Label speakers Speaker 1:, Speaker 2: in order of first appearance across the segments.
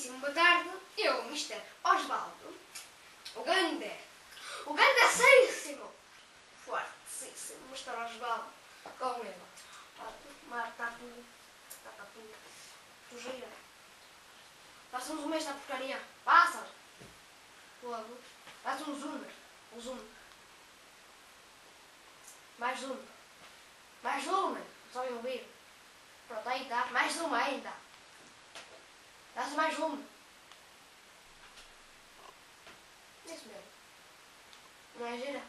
Speaker 1: muitíssimo boa tarde. Eu, Mr. Osvaldo, o grandíssimo, fortíssimo Mr. Osvaldo, com ele. Marta, tu gira. Passa-nos um mês da porcaria. Passa! Logo. Passa um zoom. Um zoom. Mais zoom. Mais zoom. Só em ouvir. Pronto, aí tá. Mais zoom ainda. Dá-se mais zoom. Isso mesmo. Não é gira?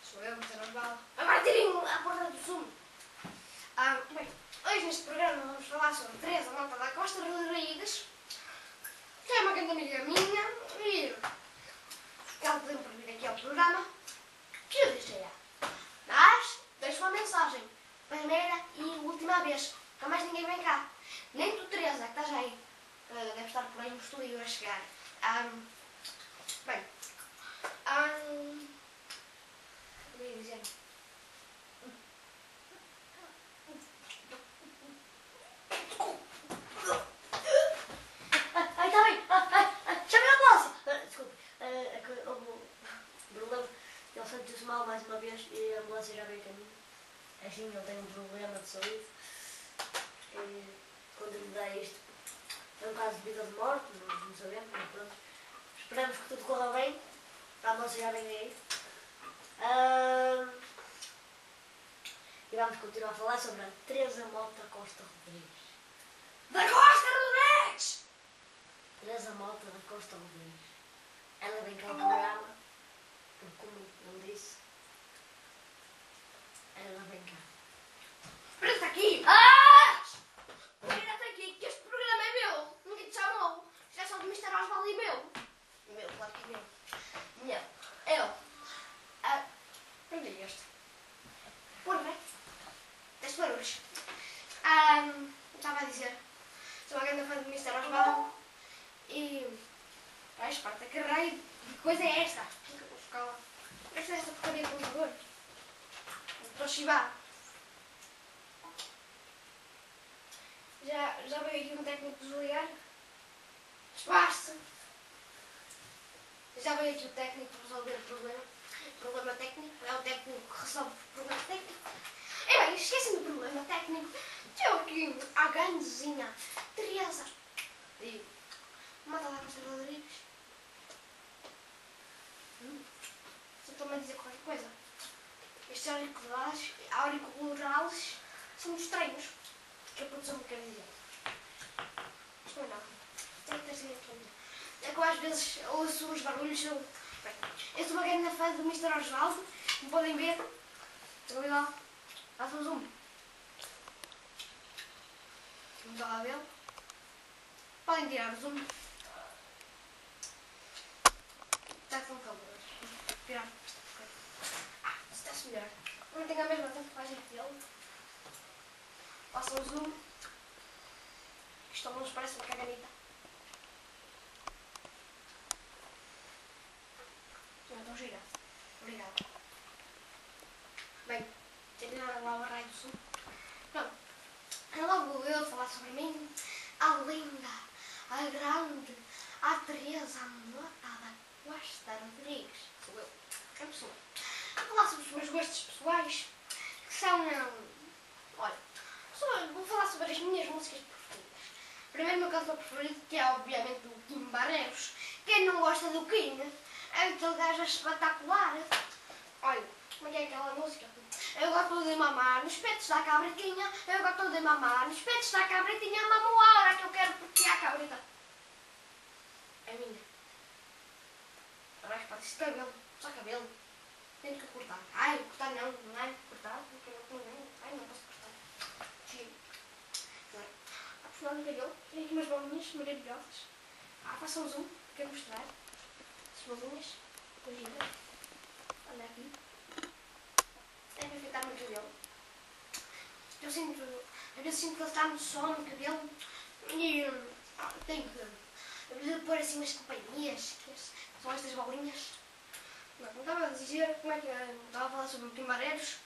Speaker 1: Sou eu, Mr. Osvaldo. Agora tirem a porta do zoom. Bem, hoje neste programa vamos falar sobre Teresa Mota da Costa Rodrigues, que é uma grande amiga minha, e ela pediu para vir aqui ao programa, que eu deixei ela. Mas deixo uma mensagem, primeira e última vez, nunca mais ninguém vem cá. Nem tu, Teresa, que estás aí, deve estar por aí no estúdio a chegar. Bem, o que eu ia dizer? Está bem. Chame a ambulância. Desculpe. É que houve um problema. Ele sentiu-se mal mais uma vez e a ambulância já veio a caminho. Assim, ele tem um problema de saúde. E quando lhe dá isto, é um caso de vida ou de morte, não sabemos, mas pronto. Esperamos que tudo corra bem. A ambulância já vem aí. E vamos continuar a falar sobre a Teresa Mota Costa Rodrigues. Da Costa Rodrigues! Teresa Mota da Costa Rodrigues. Ela vem cá ao programa, porque como ele disse, ela vem cá. Espera-te aqui! Espera-te aqui, que este programa é meu! Ninguém te chamou! Isto é só de Mr. Osvaldo e meu! Meu, claro que é meu. Meu. Eu. Onde é este? Porra! Deste barulhos. Estava a dizer, sou uma grande fã de Mr. Osvaldo e esparta, que raio de coisa é esta? Vou ficar lá. Esta é esta porcaria de computador. Toshiba. Já veio aqui um técnico desligar? Espaço. Já veio aqui o técnico para resolver o problema. Problema técnico. É o técnico que resolve o problema técnico. E bem, esquecem do problema técnico. Eu aqui, a grandezinha Teresa. Digo, Mota da Costa Rodrigues. Só estou-me a dizer qualquer coisa. Estes auriculares são estranhos. O que a produção me quer dizer? Isto não. Tem que ter sido aqui. É que eu às vezes ouço uns barulhos. Bem, eu sou uma grande fã do Mr. Osvaldo. Como podem ver. Estou lá. Faça um zoom. Vamos lá ver. Podem tirar o zoom. Está com calor. Virar esta porcaria. Se está-se melhor. Não tenho a mesma tatuagem que ele. Façam o zoom. Isto ao menos parece uma caganita. Já estou gira. Obrigada. Bem, terminaram lá o raio do zoom. Pronto. É logo eu falar sobre mim. A linda, a grande, a Teresa Mota da Costa Rodrigues. Sou eu. É a pessoa. A falar sobre os meus gostos pessoais, que são... olha, vou falar sobre as minhas músicas preferidas. Primeiro, o meu cantor preferido, que é obviamente o Kim Barreiros. Quem não gosta do Kim? É aquele gajo espetacular. Olha, como é que é aquela música? Eu gosto de mamar nos peitos da cabritinha. Eu gosto de mamar nos peitos da cabritinha. Mamo a hora que eu quero porque a cabrita é minha. Agora para esse cabelo, só cabelo. Tenho que cortar. Ai, cortar não, não é cortar. Ai, não posso cortar. Giro. A final do cabelo, tem aqui umas bolinhas maravilhosas. Façam um zoom, quero mostrar. As bolinhas, gira. Olha aqui. Deve afetar muito o cabelo. Eu sinto, às vezes sinto que ele está no som no cabelo e tenho que pôr assim umas companhias, que são estas bolinhas. Não estava a dizer como é que estava a falar sobre o Kim Barreiros,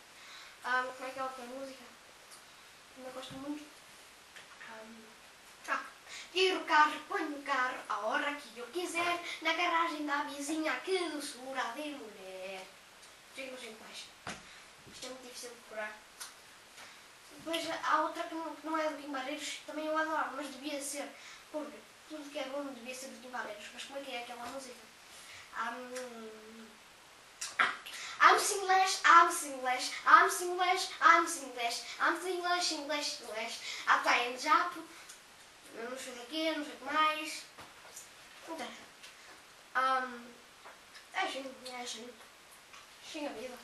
Speaker 1: como é que é outra música, ainda gosto muito. E carro, ponho o carro a hora que eu quiser, na garagem da vizinha, que doçura de mulher. Já não sei mais. Isto é muito difícil de decorar. Depois há outra que não é do Guimarães, também eu adoro, mas devia ser, porque tudo que é bom devia ser do Guimarães. Mas como é que é aquela música? I'm Singlish, I'm Singlish, I'm Singlish, I'm Singlish, I'm Singlish, English, English. Está em japo, não sei o quê, não sei o que mais. Não tem. É assim. Sim, a vida.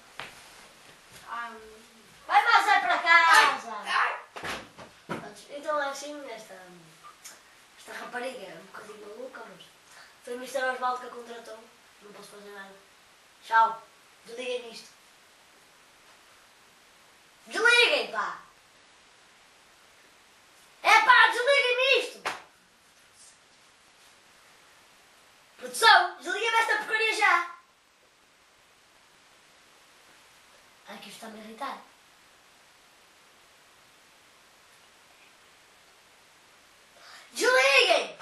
Speaker 2: Vai passar para casa! Então é assim, esta rapariga é um bocadinho maluca, mas foi o Mr. Osvaldo que a contratou. Não posso fazer nada. Tchau. Desliguem isto. Desliguem, pá! É pá, desliguem isto! Produção, desliguem-me esta porcaria já! Ai, que isto está-me a irritar. Desliguem!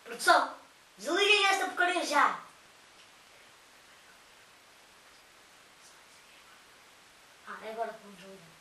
Speaker 2: Produção, desliguem esta porcaria já! Agora vamos desligar.